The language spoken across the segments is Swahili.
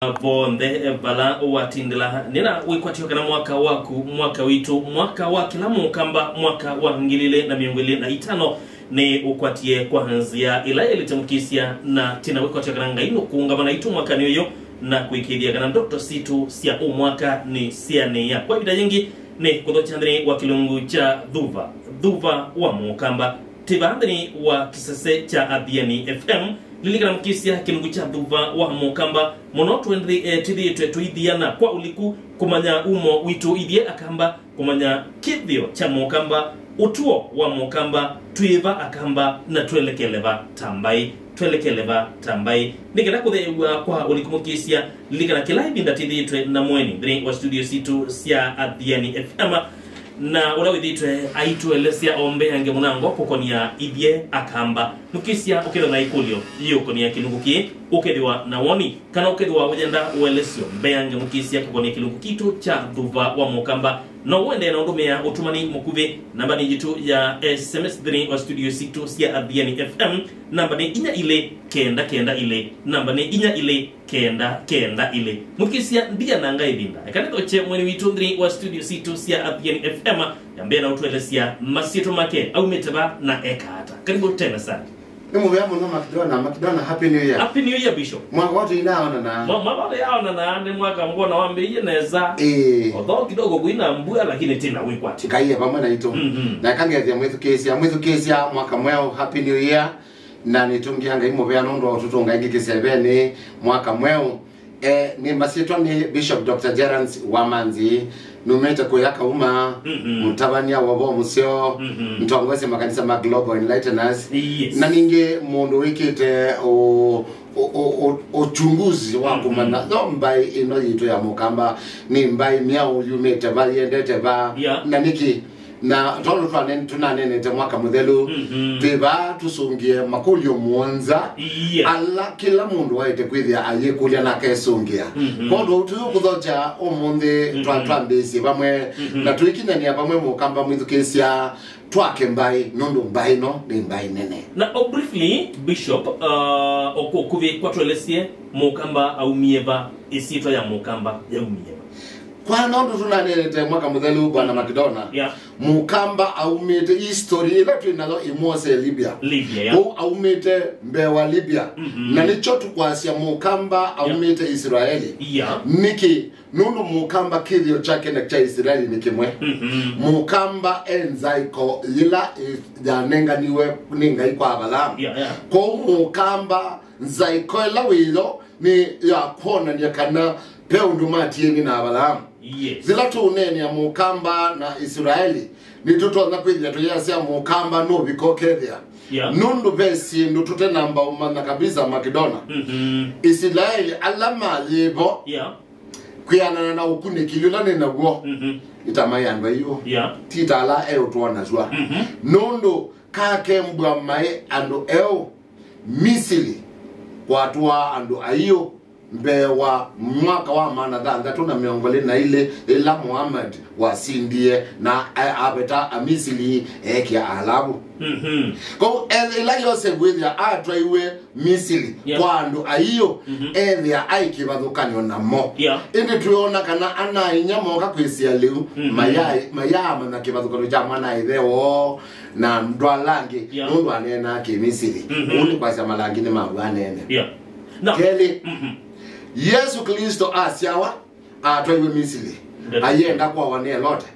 Bonde bala watindila nina wikwatiwa kana mwaka waku mwaka witu mwaka wa kila mukamba mwaka wa ngilile na miongwili na itano ni ukwatie kwa hanzia ila ilitamkisia na tina wikwatiwa kana ngaino kuungamana itu mwaka niyo na kuikidia kana ndoto situ sia umwaka ni siane ya kwa vida nyingi ni kudochandani wa kilungu cha dhuva wa mukamba tibandani wa kisase cha Adhiani FM lilikana mkisia kilungu cha dhuva wa mukamba monotu endri tidhi tuidhiana kwa uliku kumanya umo witu idhie akamba kumanya kithio cha mukamba utuo wa mukamba tuiva akamba na tuelekeleva tambai nikana kuthewa kwa uliku mkisia lilikana kila ibinda tidhi tue na mweni dhini wa studio situ sia Adhiani FM na ulawithitwe aituelesia ombe hange munango kukonia idhie akamba nukisia ukethwa na ikulio yukonia kilunguki ukethwa na woni kana ukethwa wajenda uelesio mbeange nukisia kukonia kilungu kitu cha dhuva wa mukamba na uende na undumia utumani mukuve namba ni jitu ya SMS dhini wa studio situ sia Adhiani FM namba ni inya ile kenda ile namba ni inya ile kenda ile mukisia ndia nanga ibinda kanito che mweni witu dhini wa studio situ sia Adhiani FM yambe na utuelesia masito make au metaba na ekata karibu tena sana Nimo vya mwana Makidona happy new year. Happy new year Bishop. Mwaka watu inaona na. Mwaka yaona na ni mwaka mbona wambe yeneza. Although kidogo kuina mbua lakini tena wikwati. Kaiye pamoja na ito. Na kange ya mwethu kesi ya mwaka mweo happy new year na nitungianga imo vya nondo watoto ngi kesi bene mwaka mweo ni masitwa ni Bishop Dr. Gerance Wamanzi numeta kuyaka uma mtabania wabo musio mtongoze makanisa ma Global Enlighteners na ninge mundu wikite uchunguzi wa kumana no mbai ino yito ya mukamba ni mbai miao yumete bali endete ba na niki na tolo tunanene te mwaka muthelu viva tusungie makulio muonza alla kila mundu waite kwithia ayekulia na kesungia kondo tukuthoja omunthi twambisi bamwe na tuikinyania bamwe mukamba mwithukesia twake mbai nondo mbai no ni mbai nene na briefly Bishop okuvi kwatwelesie mukamba au mieva isitwa ya mukamba ya umieva kwa nondo tunanete mwaka muthelu bwana Makidona mukamba aumete history ile twinalo imose Libya aumete mbewa Libya na nicho tukwasia mukamba aumete Israeli niki nunu mukamba kithio chake na cha Israeli nikimwe mukamba enzaiko ila ya nenganiwe ninga ikwa Balaam ko mukamba nzaiko ila wilo ni ya kona ni kana pe undumati yeni na Balaam zila tunene ya mukamba na Israeli ni tuto na kwithia tuyasia mukamba no bikokethia nundu besi ndutute namba umana kabisa Makidona Israeli alama libo kuyana na ukuni kilula nena go itamayanga hiyo titala tuona zwa nundu kake mbwa mai ando Misiri watu ando ayo mbewa mwaka wa maana dhanga tuna miongole na ile ila Muhammad wasindie na abeta Misiri kia alabu ko ila yose gwithia atwaiwe Misiri kwando ayo ethia aiki bathukanyo namo indi tuona kana ana inyamo ka kwisia liu mayama na kibathukano ja mwana itheo na ndwalangi nundu anena ki Misiri undi kwasa malangi ni mabwanene keli Yesu Kristo asiawa atwaiwe Misiri ayenda kwa wane lote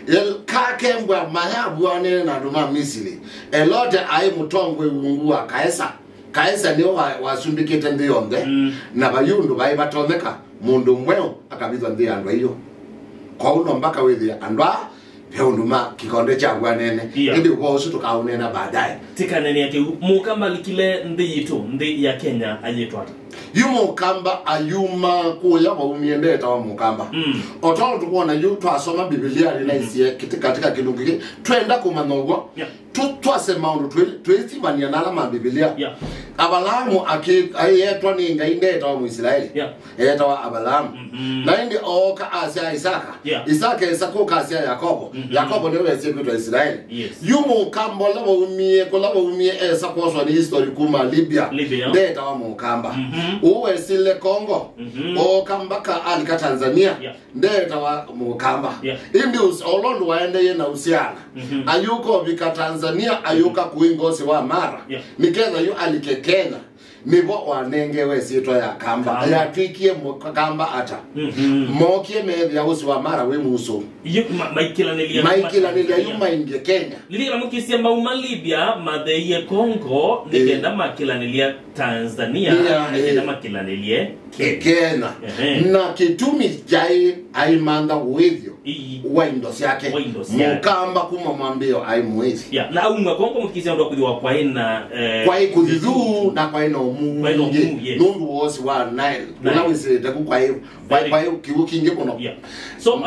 el kakembwa mayabu wane na nduma Misiri elote ai mutongwe ungua kaesa ni wasumbikite ndiyonde na bayundu bai batomeka mundu mweo akabizwa ndiyandwa iyo kwa uno mpaka withia andwa peunduma kikonde cha bwanene ndi kwa usu tukaunena baadaye tikanene yake mukamba likile ndi ya Kenya ayetwata yumo kamba ayuma kuya wa umiendeta wa mukamba otono tukuona yu twasoma Biblia lina isie katika kilungu twenda kumanogwa tutwase maundu twithimania na alama Biblia Abalamu ayetwa ni ngaindeta wa Muisraeli eta wa Abalamu na indi oka asia Isaka Isaka asia Yakobo ni wese kwitwa Israeli yumo kamba lawa umie esa kwaswa ni history kuma Libya ndeta wa mukamba uwe sile Kongo o kambaka alika Tanzania ndeta wa mukamba indi olondo waende yena usiana ayuko vika Tanzania ayuka kuingosi wa Mara nikeza yu alike Kenya nibo wanenge wesitwa ya kamba ya twikie kamba ata mokie methi ya usi wa Mara we muso maikila nilia yuma inge Kenya lila mukisia mauma Libya madheye Kongo nigenda makila nilia Tanzania nigenda makila nilia Kenya na kitumi jai aimanda uwevyo wa indosi yake mukamba kuma mwambio aimuwezi na umwa Kongo mukisia ndo kudiwa kwa ina kwa ikudizu na kwa ina mungi nundu wosi wa Nile unawisi daku kwa hiyo kiwuki inge kono so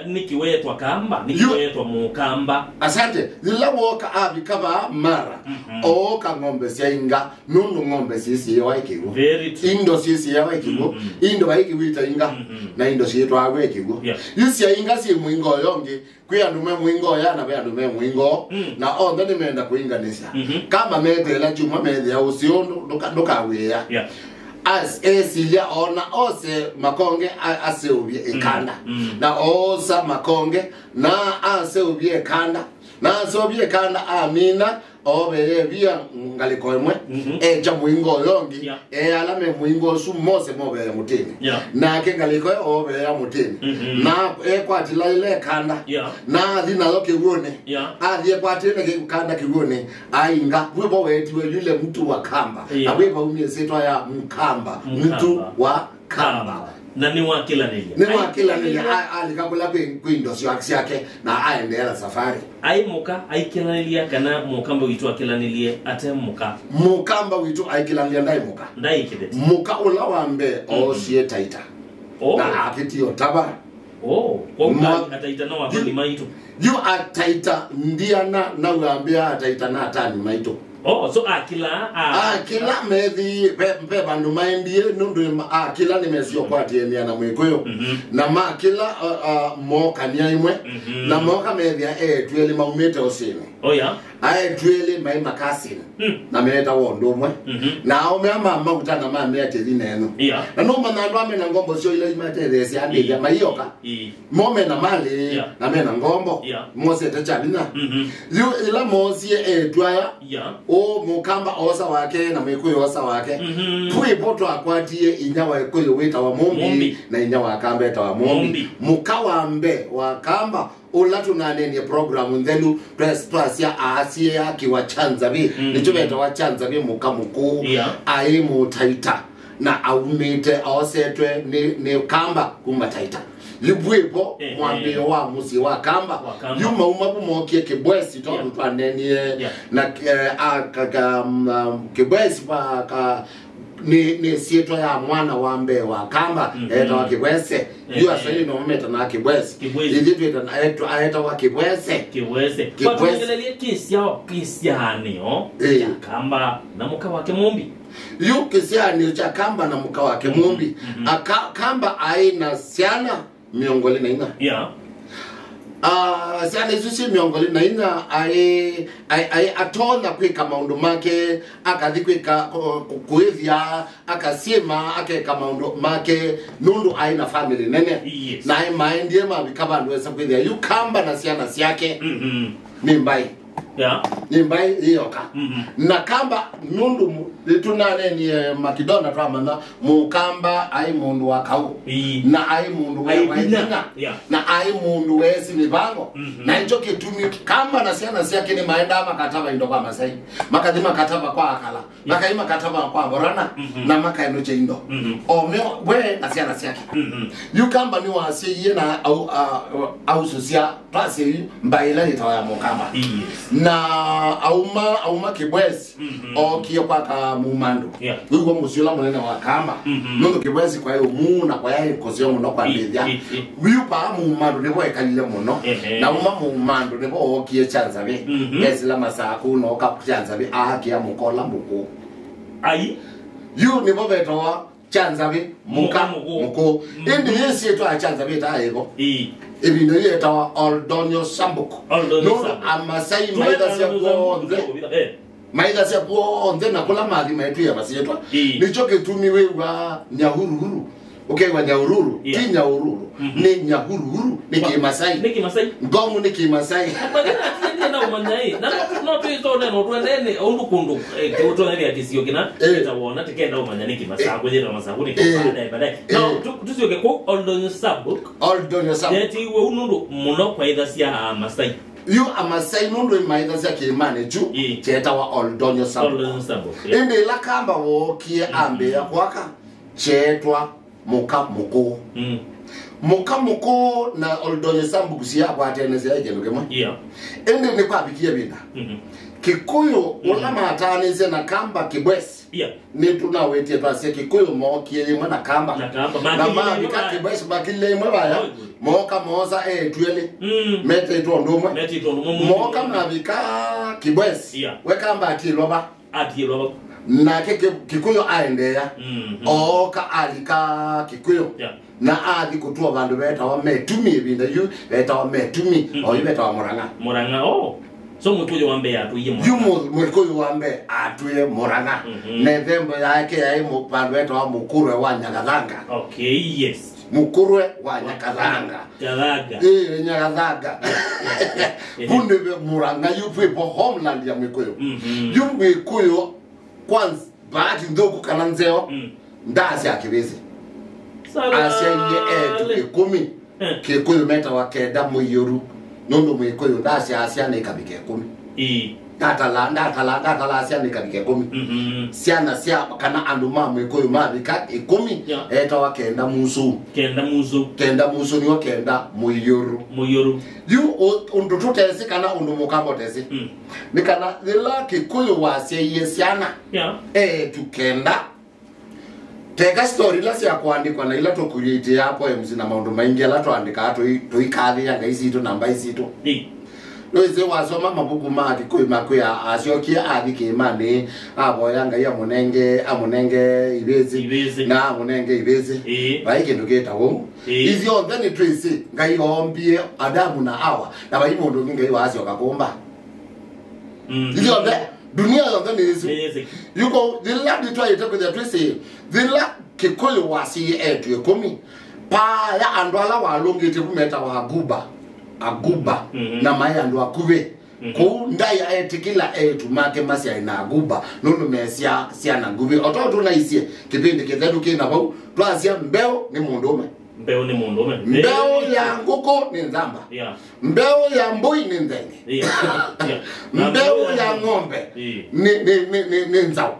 nikiwetwa kamba nikiwetwa mukamba asante zila woka abikaba Mara oka ngombe siya nundu ngombe sisi ya waikigu indo sisi ya waikigu indo waikigu ita inga na indo siyetu awe ikigu yusi ya inga si mwingo yongi kuya ndume mwingo ya na bea ndume mwingo na onda ni meenda kuinga nisa kama mede la chuma mede ya usiondo nuka wea as esilia ona ose makonge ase ubie ikanda na osa makonge na ase ubie kanda na sobie kanda amina obere bia ngalikoemwe eja mwingo yongi alame mwingo su mose mobere mutini na ke ngaliko obere mutini na kwatila ile kanda na dina loke wone adie kwatile ke kanda kiwone ainga wibo wetiwe yule mtu wa kamba awiba umie setwa ya mkamba mtu wa kamba na ni wakila nilia alikabula kuindosi yake na aendela safari aikila nilia kana mukamba witu akila nilie ate mukamba witu aikila nilia ndai kideti muka ula wambe osie taita na akitio tabara kwa ataita na wakili maitu yu ataita ndiana na wambia ataita na atani maitu so akila methi pe bandu maindie nundu akila nimesio kwa tienia na mwikoyo na makila mo kania imwe na moka methi tweli maumete osini tweli mai makasini na meta wondo mwe na omema magutana mame ateli neno na no manando ame na ngombo sio ile imate thesi ande ya mayoka mome na mali na mena ngombo mose tachabina ila mosie twaya o mukamba osa wake na mwikuyo osa wake tuipoto akwatie inyawa ikuyo wita wa mombi na inyawa akamba eta wa mombi mukawambe wakamba ulatu naneni programu ndelu twasia asie yaki wa Chanzabi nichubeta wa Chanzabi mukamuku aimu taita na aumite aosetwe ni kamba kumataita libwepo mwambio wa musi wa kamba yuma umabu mokie kibwesi todu twanenie na kibwesi pa ni sieto ya mwana wambe wa kamba eta wa kibwese yu asali no meta na kibwese iditu eta wa kibwese kwa tungelele kisianio ya kamba na muka wake mumbi yu kisianio cha kamba na muka wake mumbi kamba aina siana miongoli na ina siana isusi miongoli na ina atona kweka maundu make akathikika kuithia akasema akeka maundu make nundu aina family nene na maendie mabikaba ndweza kwithia yu kamba na siana siake mimbai nimbai iyoka na kamba nundu litunane ni makidona twamana mukamba ai mundu wakau na ai mundu waidina na ai mundu wesi mibango na hicho kitumi kamba na siana siake ni maenda makataba indo kwa Masai makadima kataba kwa akala makaima kataba kwa Borana na makaino che indo omeo we na siana siake yu kamba ni wasiye na au sosia pasi mbaila itawa mukamba na auma kibwezi okiyo kwa mumando ugo musula munene wa kamba nondo kibwezi kwa hiyo muna kwa yae kozio muno kwa ndithia wiupa mumando nebo ekalile muno na uma mumando nebo okiye Chanzabi ezila masaku no ka Chanzabi akia mukola muko ai yu nebo betowa Chanzabi muko indi yesi eto a Chanzabi ta ego ibino yeta Oldonyo Sambuku no amasai maida sia kuonze maitha cia po ndena kula mathi metu ya basietwa nicho gitumi we wa nyahururu wa nyahururu ti nyahururu ni nyahururu ni kimasai ngomu ni kimasai na umanyai na no tuito neno twendene undu kundu tutonere akisio kina tawona tikenda umanyani kimasa kwethira masakuni baadaye no tusioke ko Oldonyo Sambuk yeti we unundu muno kwa itha cia Masai you Amasai nundu maitha cia kimane ju cheta wa Oldonyo Sambuk ende la kamba wokie ambe ya kwaka chetwa mukamuko mukamuko na Oldonyo Sambuk cia kwateneze ejelo kema ende ni kwa bikia binda Kikuyu ulama ataneze na kamba kibwesi ni tunawetie twase Kikuyu mokie limwe na kamba na mabika kibwesi bakile limwe baya moka moza twele mete itondumwe moka mabika kibwesi we kamba atiloba na Kikuyu aendea oka alika Kikuyu na athi kutua bandu beta wa metumi binda yu beta wa metumi o beta wa moranga so mutuyo wambe atuye mutuyo wambe atuye moranga November yake ya bandu beta wa mukurwe wa Nyagathanga yes mukurwe wa Nyagathanga Nyagathanga bunde be moranga yu people homeland ya Mikuyu yu Mikuyu kwanza baati ndoku kananzeo ndasi akibezi Asia ye Kikumi Kikuyu meta wa kenda Muyoru nondo Mikuyu ndasi Asia ne kabike 10 Datala Asia ne kabike 10 siana sia kana anduma Mikuyu mabika 10 eta wa kenda musu ni wa kenda Muyoru yu undu tutesi kana undu mukambo tesi nikana zila Kikuyu wa Asia ye siana tukenda teka story la cia kuandikwa na ila to create ya poems na maundu maingi ala tuandika tuikathi yanga icito namba icito no ize wasoma mabuku ma Kikuyu makuya aciokia athi kimani aboyanga ya amunenge ibezi na amunenge ibezi bai kindu getawo izio thani trace ngai ombie Adamu na Hawa na bai mundu ngai wacioka kumba izio dunia yote ni hizo yuko dilla ditwa yetako the trace dilla Kikuyu wasi etu 10 pa ya andwala walongete kumeta wa aguba na maya ndo akuve ko ndai ayetikila etu make masi ina aguba nono mesia sia na nguve ototo na isie kipindi kethedu kina bau twasia mbeo ni mundume mbeo ya nguko ni nzamba mbeo ya mbui ni ndenge mbeo ya ng'ombe ni nzao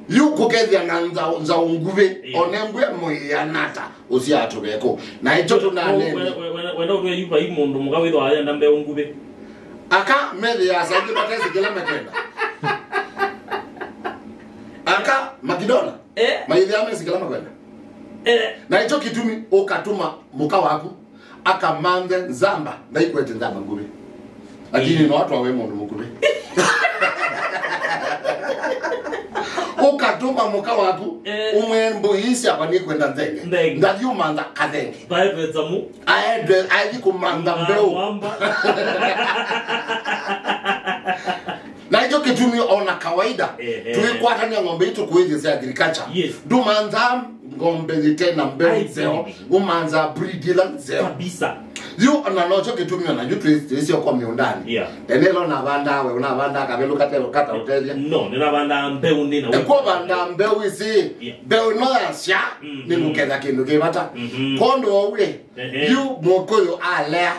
yuko kethia na nzao nguve onembwe moya nata usiatu beko na icho tunane wenda uwe yupa mundu mugawitho aya na mbeo nguve aka methi ya sangi batezi kila mekwenda aka makidona maithi ya mesi kila mekwenda na icho kitumi ukatuma muka waku akamande nzamba na ikwete nzamba nguve lakini no watu wawe mundu mukuve ukatuma muka waku umwembo hisi hapa ni kwenda ndenge ndadio manda kadenge bae zamu aidi kumanda mbeo na hicho kitumi ona kawaida tulikwata ni ngombe itu kuizi agriculture dumanza ngombe zitena mbeo zeo umanza breedila zeo kabisa yu ananocho kitumi na yu twisi kwa miundani enelo na banda we una banda kabelu kata hotelia no nina banda mbeu nina kwa banda mbeu isi mbeu no asya ni mukeza kindu kibata kondo owe yu mokoyo alea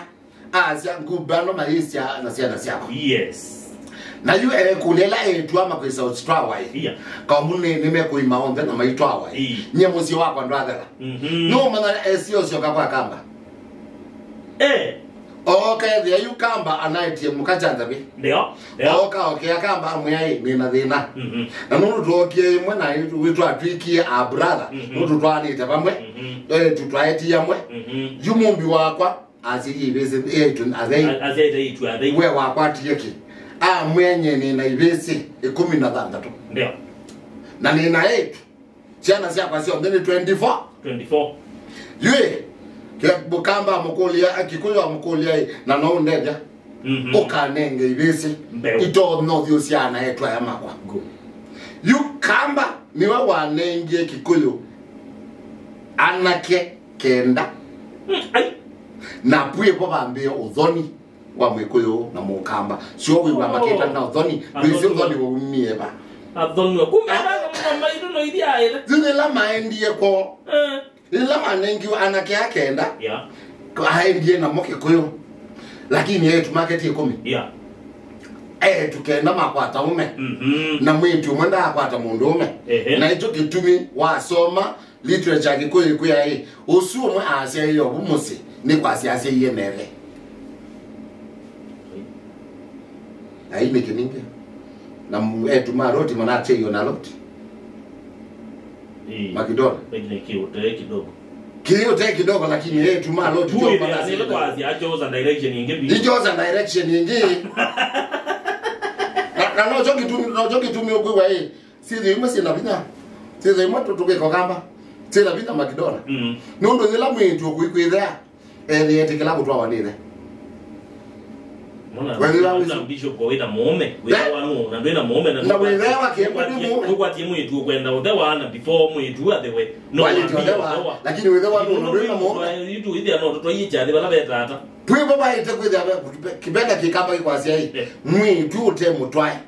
asya ngubano maisha na sia yes na yu kulela etuama kwa South Strawai kamune nimekuima onde na maitwawa nyemuzi wako ndwadela no mana esio sio kwa kamba okay there you kamba anaitie mukachanza bi ndio okay akamba amuyai nina thina na nunu tuokie imwe na witu atwikie a brother nunu twanite bamwe tutwaiti yamwe yumumbi wakwa aziyibeze azai itu we wakwa tieki mwenye nina ibesi 16 ndio na nina 8 jana sia kwa sio 24 yue ke bukamba mukolia Kikuyu mukolia na no ndebya okanenge ibisi ito no thiusiana etwa ya makwa yukamba niwe wanenge Kikuyu anake kenda na pwe po bambe uthoni wa Mwikuyu na Mukamba sio wiwa maketa na uthoni bizi uthoni wo mieba athoni kumama ido no idia ile zile la maendie ko ila manengi anake akenda aendie na Mukikuyu lakini yetu market 10 tukenda makwata ume na mwitu mwenda akwata mundume na ito kitumi wasoma literature Kikuyu kuya usuo asia yo bumusi ni kwasi asia yemere ai mekininge na mwetu maroti manache yo na lot Makidona kiyote kidogo lakini yetu maroti jo bana ile kwasi ajoza direction nyingi ijoza direction nyingi na no joki okwa sizi imwe na bina sizi imwe tutuke kokamba sila bina Makidona nondo nila mwitu okuikwithea yete kila kutwa wanile mona ndisho goida mume wanu na ndena mume na wewa kiemba kwa timu yetu kwenda udewa na before mwitu adewe no udewa lakini wewa no ndena mume yitu idia no to yicha de bala betata pwe baba ite kwithea kibenda kikamba kwasi mwitu te mutwae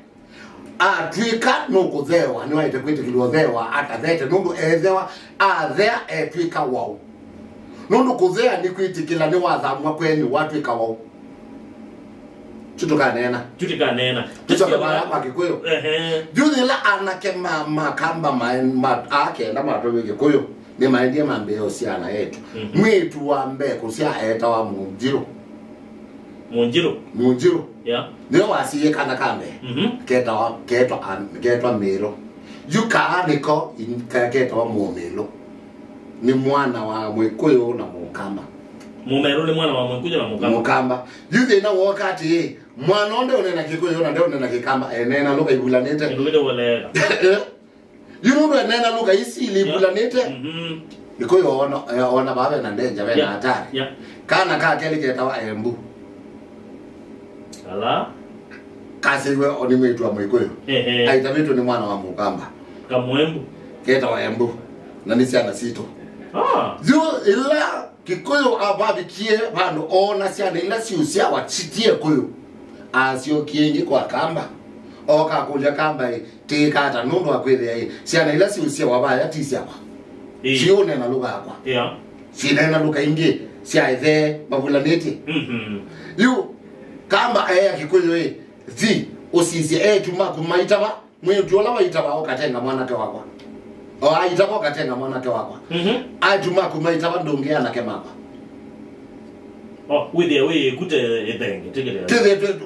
atwika no kuthewa ni waite kwite kiliothewa atathete nundu ethewa athea etwika wao nundu kuthea ni kwitikila ni wathamwa kweni watwika wao tutukanena tutukanena kwa Kikuyu juthila anake makamba akenda matwe Kikuyu ni maendie mambeo siana yetu mwitu wa mbeko sia eta wa Munjiro ndio wasiye kana kambe ketwa Mero yuka niko ketwa Mumelo ni mwana wa Mwikuyu na Mukamba Mumero ni mwana wa Mwikuyu na Mukamba yuthi na wakati mwana onde onena Kikuyu na ndio onena Kikamba enena luka ibulanete ndio wale yuru enena luka isi ibulanete Kikuyu ona babe na ndenja bena hatari kana ka kele ketwa Embu ala kasiwe oni mwitu wa Mwikuyu aita vitu ni mwana wa Mukamba kamwembu ketwa Embu na nisiana sito ila Kikuyu ababikie bano ona siana ila siusia wachitie Kuyu asio kiengi kwa kamba oka kuja kamba tika hata nundu akwithea siana ila siusia wabaya tisia kwa sione na lugha kwa sina na lugha ingi sia ithe babulaneti yu kamba Kikuyu osisi tuma kumaitaba mwetu ola waitaba okatenga mwanake wakwa aitaba okatenga mwanake wakwa atuma kumaitaba ndongea na kemaba with the way kute edenge tegele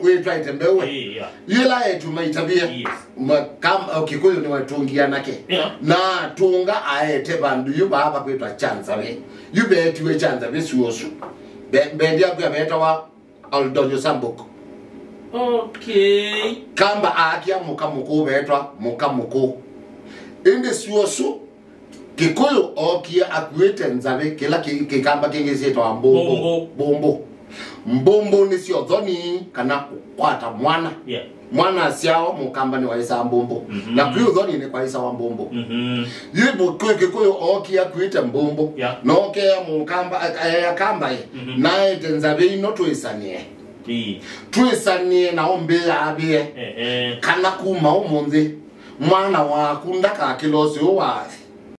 we try to mbewe yela tuma itabia kama Kikuyu ni watungia nake na tunga aete bandu yuba hapa kwetwa chanza we yube tuwe chanza we suosu bendia kwa beta wa Aldonyo Samboko kamba akia mukamuko betwa mukamuko inde suosu Kikuyu okia akwete nzabe kila kikamba kingezetwa mbombo ni sio thoni kana kwata mwana mwana siao Mukamba ni waisa mbombo na Kuyu thoni ni kwa isa wa mbombo yibu Kikuyu okia kwete mbombo no ke Mukamba kamba nae tenzabe ino tuisanie tuisanie na ombe abie kana kuma umunzi mwana wa kunda ka kilosi wa